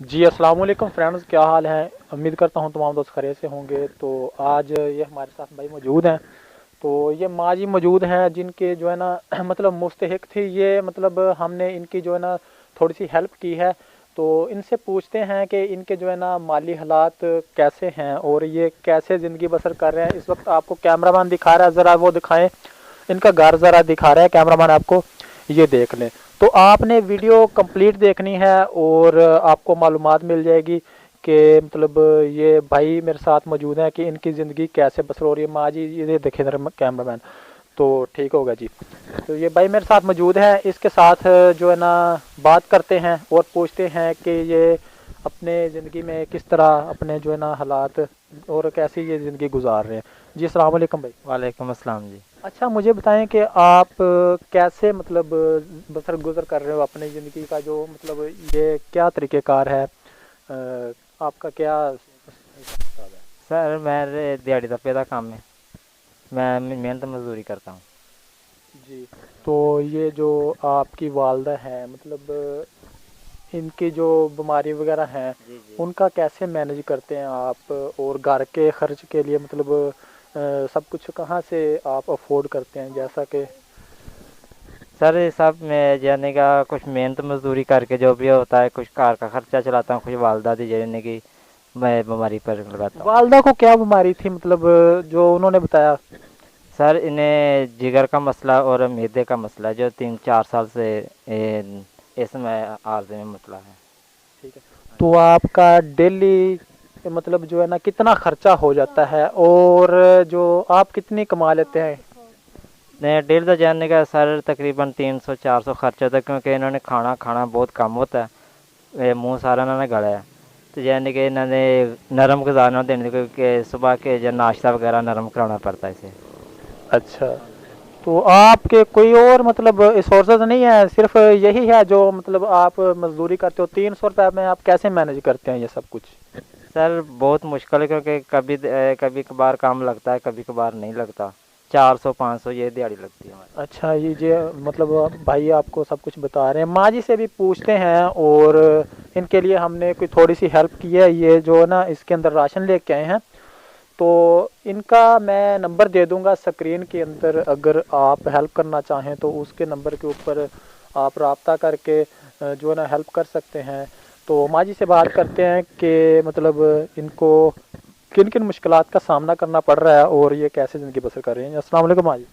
जी अस्सलाम वालेकुम फ्रेंड्स, क्या हाल है। उम्मीद करता हूँ तमाम दोस्त खैरियत से होंगे। तो आज ये हमारे साथ भाई मौजूद हैं। तो ये माँ जी मौजूद हैं जिनके जो है ना मतलब मुस्तहिक थी ये, मतलब हमने इनकी जो है ना थोड़ी सी हेल्प की है। तो इनसे पूछते हैं कि इनके जो है ना माली हालात कैसे हैं और ये कैसे ज़िंदगी बसर कर रहे हैं। इस वक्त आपको कैमरामैन दिखा रहा है, ज़रा वो दिखाएं, इनका घर ज़रा दिखा रहा है कैमरामैन आपको, ये देख लें। तो आपने वीडियो कंप्लीट देखनी है और आपको मालूमात मिल जाएगी कि मतलब ये भाई मेरे साथ मौजूद हैं कि इनकी ज़िंदगी कैसे बसर हो रही है। माँ जी ये देखे जरा कैमरामैन, तो ठीक होगा जी। तो ये भाई मेरे साथ मौजूद है, इसके साथ जो है ना बात करते हैं और पूछते हैं कि ये अपने ज़िंदगी में किस तरह अपने जो है ना हालात और कैसी ये ज़िंदगी गुजार रहे हैं। जी अस्सलाम वालेकुम भाई। वालेकुम अस्सलाम जी। अच्छा मुझे बताएं कि आप कैसे मतलब बसर गुजर कर रहे हो अपनी ज़िंदगी का, जो मतलब ये क्या तरीक़ेकार है, आपका क्या हिसाब किताब है। सर मेरे दिहाड़ी दप्पे का काम है। मैं मेहनत मजदूरी करता हूँ। जी। तो ये जो आपकी वालदा है, मतलब इनकी जो बीमारी वगैरह हैं जी जी। उनका कैसे मैनेज करते हैं आप, और घर के खर्च के लिए मतलब सब कुछ कहाँ से आप अफोर्ड करते हैं, जैसा कि सर ये सब मैं जाने का कुछ मेहनत मजदूरी करके जो भी होता है, कुछ घर का खर्चा चलाता हूँ, कुछ वालदा दी जाने की मैं बीमारी पर लगाता हूँ। वालदा को क्या बीमारी थी, मतलब जो उन्होंने बताया। सर इन्हें जिगर का मसला और मैदे का मसला है, जो 3-4 साल से इसमें आर्ज में मसला है। ठीक है। तो आपका डेली मतलब जो है ना कितना खर्चा हो जाता है, और जो आप कितनी कमा लेते हैं। नहीं, डेढ़ तो जानने का सर तकरीबन 300-400 खर्चा होता है, क्योंकि इन्होंने खाना खाना बहुत कम होता है। ये मुंह सारा इन्होंने गला है, तो यानी कि इन्होंने नरम गुजारना देने, क्योंकि सुबह के जो नाश्ता वगैरह नरम कराना पड़ता है इसे। अच्छा। तो आपके कोई और मतलब सोर्सेज नहीं है, सिर्फ यही है जो मतलब आप मजदूरी करते हो। 300 रुपये में आप कैसे मैनेज करते हैं ये सब कुछ। सर बहुत मुश्किल है, क्योंकि कभी कभी कभार काम लगता है, कभी कभार नहीं लगता। 400-500 ये दिहाड़ी लगती है हमारी। अच्छा ये मतलब भाई आपको सब कुछ बता रहे हैं। माँ जी से भी पूछते हैं और इनके लिए हमने कोई थोड़ी सी हेल्प की है। ये जो है ना इसके अंदर राशन लेके आए हैं, तो इनका मैं नंबर दे दूंगा स्क्रीन के अंदर, अगर आप हेल्प करना चाहें तो उसके नंबर के ऊपर आप रब्ता करके जो है ना हेल्प कर सकते हैं। तो माँ जी से बात करते हैं कि मतलब इनको किन किन मुश्किलात का सामना करना पड़ रहा है और ये कैसे ज़िंदगी बसर कर रहे हैं। अस्सलाम वालेकुम माँ जी।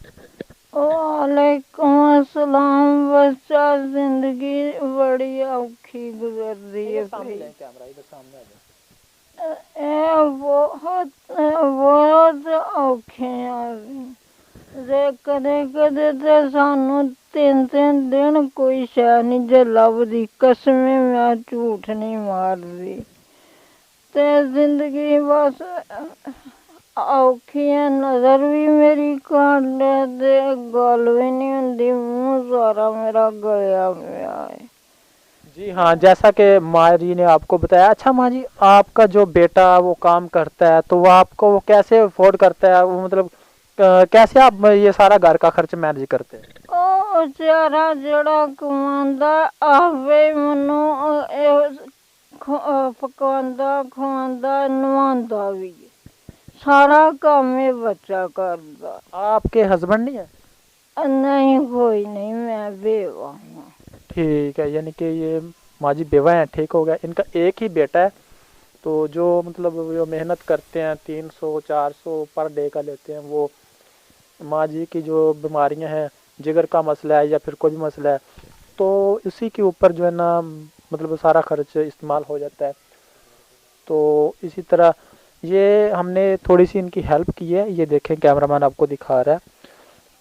वालेकुम अस्सलाम। बच्चा जिंदगी बड़ी औखी गुजर रही इधर है सामने भाई। लें कैमरा, इधर सामने आ जाए। बहुत बहुत औखे आ रे। कदे कदे ते सानू 3-3 दिन कोई शै नहीं जे लभदी। कसमें मैं झूठ नहीं मार रही। ते जिंदगी बस औखी है। नजर भी मेरी घट है ते गल भी नहीं हुंदी। मुंह सारा मेरा गलिया पिया है। जी हाँ, जैसा कि माँ जी ने आपको बताया। अच्छा माँ जी, आपका जो बेटा वो काम करता है, तो वो आपको वो कैसे अफोर्ड करता है, वो मतलब कैसे आप ये सारा घर का खर्च मैनेज करते हैं। ਉਹ ਵਿਚਾਰਾ ਜਿਹੜਾ ਕਮਾਉਂਦਾ ਆਵੇ ਮੈਨੂੰ ਪਕਾਉਂਦਾ ਖਵਾਉਂਦਾ ਨਵਾਉਂਦਾ ਵੀ ਸਾਰਾ ਕੰਮ ਇਹ ਬੱਚਾ ਕਰਦਾ। आपके हस्बैंड नहीं है। नहीं कोई नहीं, मैं बेवा हूँ। ठीक है, यानी कि ये माँ जी बेवा हैं, ठीक हो गया। इनका एक ही बेटा है। तो जो मतलब जो मेहनत करते हैं 300-400 पर डे का लेते हैं, वो माँ जी की जो बीमारियां हैं, जिगर का मसला है या फिर कोई भी मसला है, तो इसी के ऊपर जो है ना मतलब सारा खर्च इस्तेमाल हो जाता है। तो इसी तरह ये हमने थोड़ी सी इनकी हेल्प की है, ये देखें कैमरामैन आपको दिखा रहा है।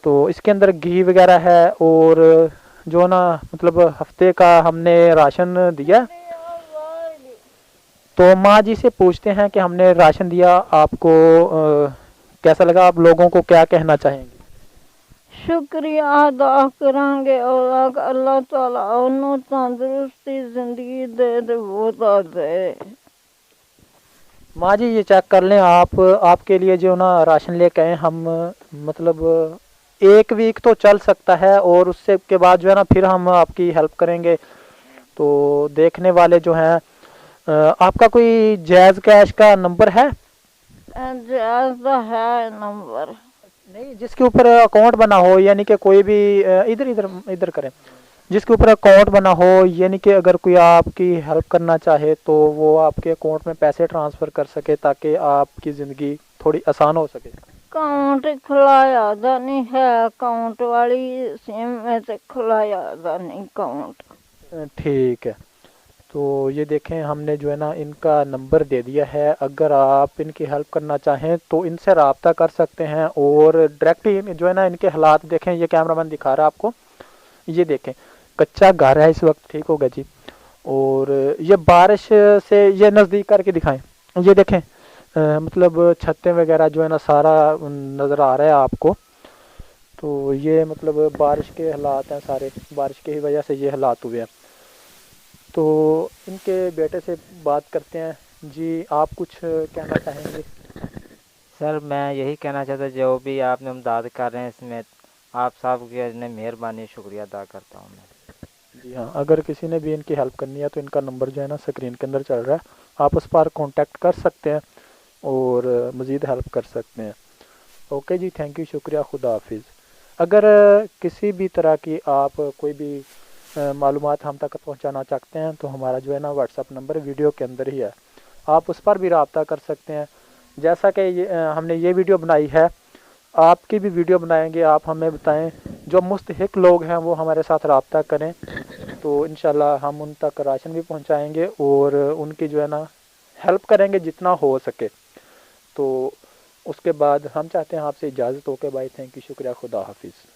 तो इसके अंदर घी वगैरह है, और जो ना मतलब हफ्ते का हमने राशन दिया। तो माँ जी से पूछते हैं कि हमने राशन दिया आपको, कैसा लगा, आप लोगों को क्या कहना चाहेंगे। शुक्रिया अदा करांगे और अल्लाह ताला उन्होंने तंदुरुस्ती जिंदगी दे बहुत दे। माँ जी ये चेक कर लें आप, आपके लिए जो ना राशन लेके आए हम, मतलब 1 वीक तो चल सकता है, और उससे के बाद जो है ना फिर हम आपकी हेल्प करेंगे। तो देखने वाले जो हैं आपका कोई जायज़ कैश का नंबर है? जैसा है नंबर। नहीं, जिसके ऊपर अकाउंट बना हो, यानी कि कोई भी इधर इधर इधर करें, जिसके ऊपर अकाउंट बना हो, यानी कि अगर कोई आपकी हेल्प करना चाहे तो वो आपके अकाउंट में पैसे ट्रांसफ़र कर सके ताकि आपकी ज़िंदगी थोड़ी आसान हो सके। अकाउंट खुलाया था नहीं है, अकाउंट वाली सिम में से खुलाया था नहीं अकाउंट। ठीक है, तो ये देखें हमने जो है ना इनका नंबर दे दिया है। अगर आप इनकी हेल्प करना चाहें तो इनसे रब्ता कर सकते हैं और डायरेक्टली जो है ना इनके हालात देखें। ये कैमरामैन दिखा रहा है आपको, ये देखें कच्चा घर है इस वक्त, ठीक होगा जी। और ये बारिश से ये नज़दीक करके दिखाएं, ये देखें मतलब छतें वगैरह जो है ना सारा नज़र आ रहा है आपको। तो ये मतलब बारिश के हालात हैं, सारे बारिश की ही वजह से ये हालात हुए हैं। तो इनके बेटे से बात करते हैं। जी आप कुछ कहना चाहेंगे? सर मैं यही कहना चाहता, जो भी आपने इमदाद कर रहे हैं इसमें आप साहब की मेहरबानी शुक्रिया अदा करता हूँ मैं। जी हाँ, अगर किसी ने भी इनकी हेल्प करनी है तो इनका नंबर जो है ना स्क्रीन के अंदर चल रहा है, आप उस पर कांटेक्ट कर सकते हैं और मज़ीद हेल्प कर सकते हैं। ओके जी, थैंक यू, शुक्रिया, खुदा हाफिज़। अगर किसी भी तरह की आप कोई भी मालूमात हम तक पहुंचाना चाहते हैं तो हमारा जो है ना व्हाट्सअप नंबर वीडियो के अंदर ही है, आप उस पर भी रब्ता कर सकते हैं। जैसा कि हमने ये वीडियो बनाई है, आपकी भी वीडियो बनाएंगे, आप हमें बताएं। जो मुस्तहिक लोग हैं वो हमारे साथ रब्ता करें तो इंशाल्लाह हम उन तक राशन भी पहुंचाएंगे और उनकी जो है ना हेल्प करेंगे जितना हो सके। तो उसके बाद हम चाहते हैं आपसे इजाज़त हो के, भाई थैंक यू, शुक्रिया, खुदा हाफिज़।